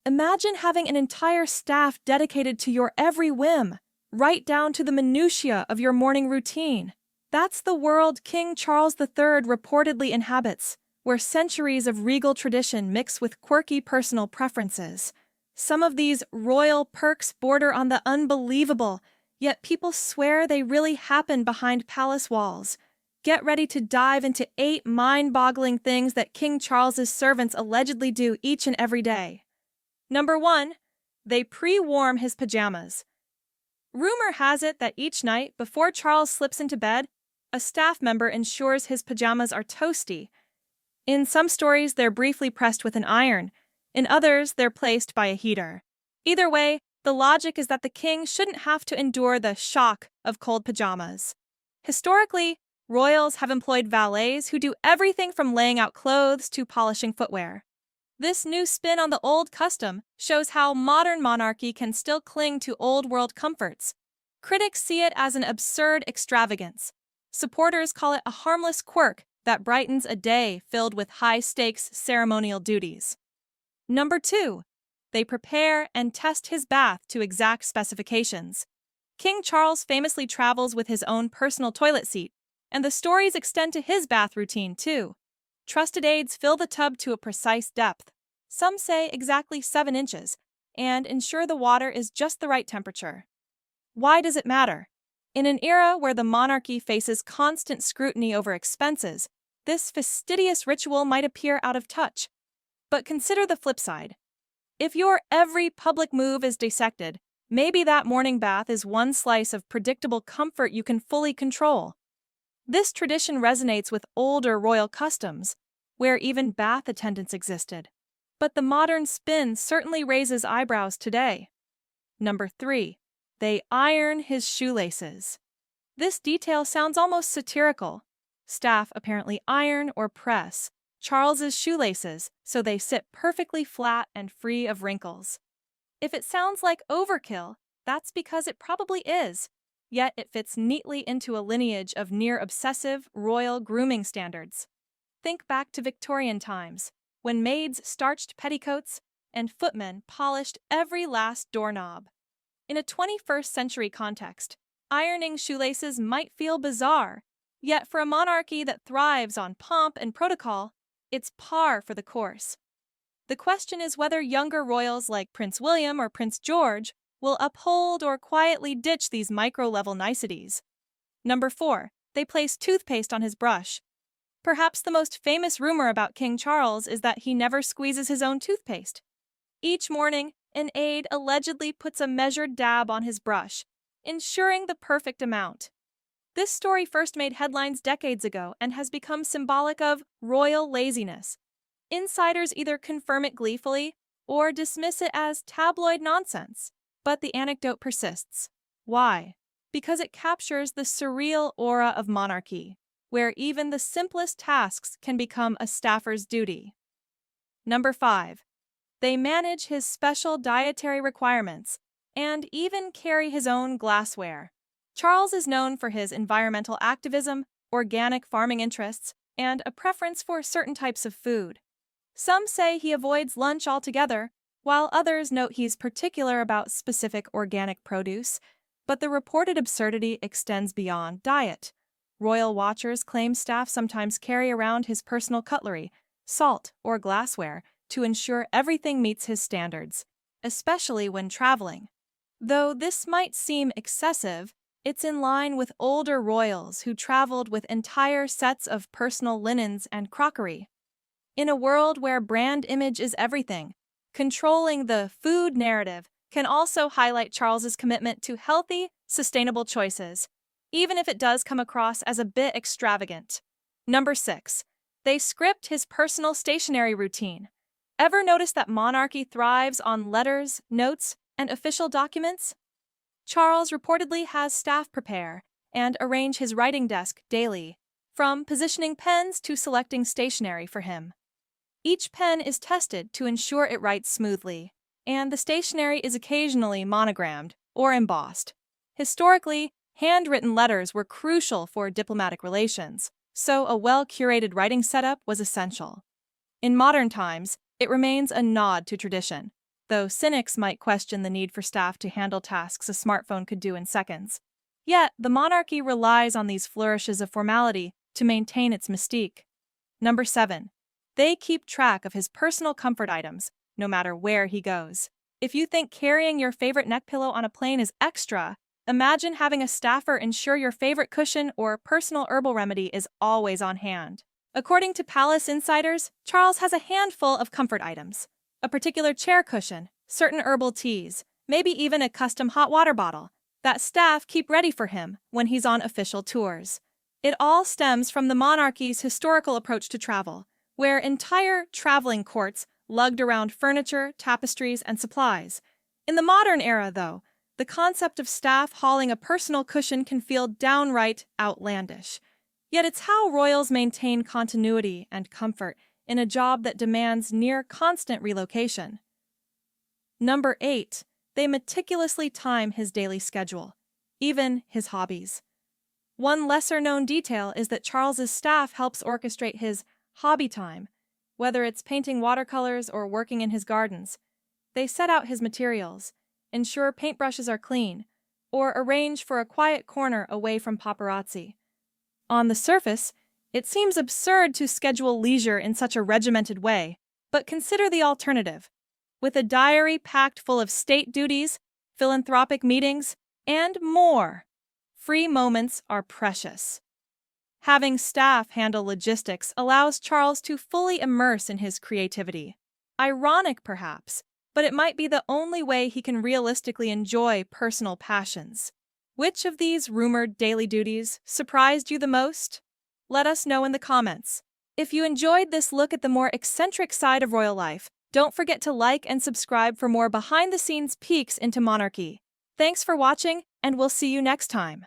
Imagine having an entire staff dedicated to your every whim, right down to the minutiae of your morning routine. That's the world King Charles III reportedly inhabits, where centuries of regal tradition mix with quirky personal preferences. Some of these royal perks border on the unbelievable, yet people swear they really happen behind palace walls. Get ready to dive into 8 mind-boggling things that King Charles's servants allegedly do each and every day. Number 1. They pre-warm his pajamas. Rumor has it that each night, before Charles slips into bed, a staff member ensures his pajamas are toasty. In some stories, they're briefly pressed with an iron. In others, they're placed by a heater. Either way, the logic is that the king shouldn't have to endure the shock of cold pajamas. Historically, royals have employed valets who do everything from laying out clothes to polishing footwear. This new spin on the old custom shows how modern monarchy can still cling to old-world comforts. Critics see it as an absurd extravagance. Supporters call it a harmless quirk that brightens a day filled with high-stakes ceremonial duties. Number 2. They prepare and test his bath to exact specifications. King Charles famously travels with his own personal toilet seat, and the stories extend to his bath routine too. Trusted aides fill the tub to a precise depth, some say exactly 7 inches, and ensure the water is just the right temperature. Why does it matter? In an era where the monarchy faces constant scrutiny over expenses, this fastidious ritual might appear out of touch. But consider the flip side. If your every public move is dissected, maybe that morning bath is one slice of predictable comfort you can fully control. This tradition resonates with older royal customs, where even bath attendants existed. But the modern spin certainly raises eyebrows today. Number 3. They iron his shoelaces. This detail sounds almost satirical. Staff apparently iron or press Charles's shoelaces so they sit perfectly flat and free of wrinkles. If it sounds like overkill, that's because it probably is. Yet it fits neatly into a lineage of near-obsessive royal grooming standards. Think back to Victorian times, when maids starched petticoats and footmen polished every last doorknob. In a 21st century context, ironing shoelaces might feel bizarre, yet for a monarchy that thrives on pomp and protocol, it's par for the course. The question is whether younger royals like Prince William or Prince George will uphold or quietly ditch these micro-level niceties. Number 4. They place toothpaste on his brush. Perhaps the most famous rumor about King Charles is that he never squeezes his own toothpaste. Each morning, an aide allegedly puts a measured dab on his brush, ensuring the perfect amount. This story first made headlines decades ago and has become symbolic of royal laziness. Insiders either confirm it gleefully or dismiss it as tabloid nonsense. But the anecdote persists. Why? Because it captures the surreal aura of monarchy, where even the simplest tasks can become a staffer's duty. Number 5. They manage his special dietary requirements and even carry his own glassware. Charles is known for his environmental activism, organic farming interests, and a preference for certain types of food. Some say he avoids lunch altogether, while others note he's particular about specific organic produce, but the reported absurdity extends beyond diet. Royal watchers claim staff sometimes carry around his personal cutlery, salt, or glassware to ensure everything meets his standards, especially when traveling. Though this might seem excessive, it's in line with older royals who traveled with entire sets of personal linens and crockery. In a world where brand image is everything, controlling the food narrative can also highlight Charles's commitment to healthy, sustainable choices, even if it does come across as a bit extravagant. Number 6. They script his personal stationery routine. Ever notice that monarchy thrives on letters, notes, and official documents? Charles reportedly has staff prepare and arrange his writing desk daily, from positioning pens to selecting stationery for him. Each pen is tested to ensure it writes smoothly, and the stationery is occasionally monogrammed or embossed. Historically, handwritten letters were crucial for diplomatic relations, so a well-curated writing setup was essential. In modern times, it remains a nod to tradition. though cynics might question the need for staff to handle tasks a smartphone could do in seconds. Yet, the monarchy relies on these flourishes of formality to maintain its mystique. Number 7. They keep track of his personal comfort items, no matter where he goes. If you think carrying your favorite neck pillow on a plane is extra, imagine having a staffer ensure your favorite cushion or personal herbal remedy is always on hand. According to Palace insiders, Charles has a handful of comfort items: a particular chair cushion, certain herbal teas, maybe even a custom hot water bottle that staff keep ready for him when he's on official tours. It all stems from the monarchy's historical approach to travel, where entire traveling courts lugged around furniture, tapestries, and supplies. In the modern era, though, the concept of staff hauling a personal cushion can feel downright outlandish. Yet it's how royals maintain continuity and comfort in a job that demands near constant relocation. Number 8. They meticulously time his daily schedule, even his hobbies. One lesser-known detail is that Charles's staff helps orchestrate his hobby time, whether it's painting watercolors or working in his gardens. They set out his materials, ensure paintbrushes are clean, or arrange for a quiet corner away from paparazzi. On the surface, it seems absurd to schedule leisure in such a regimented way, but consider the alternative. With a diary packed full of state duties, philanthropic meetings, and more, free moments are precious. Having staff handle logistics allows Charles to fully immerse in his creativity. Ironic, perhaps, but it might be the only way he can realistically enjoy personal passions. Which of these rumored daily duties surprised you the most? Let us know in the comments. If you enjoyed this look at the more eccentric side of royal life, don't forget to like and subscribe for more behind-the-scenes peeks into monarchy. Thanks for watching, and we'll see you next time.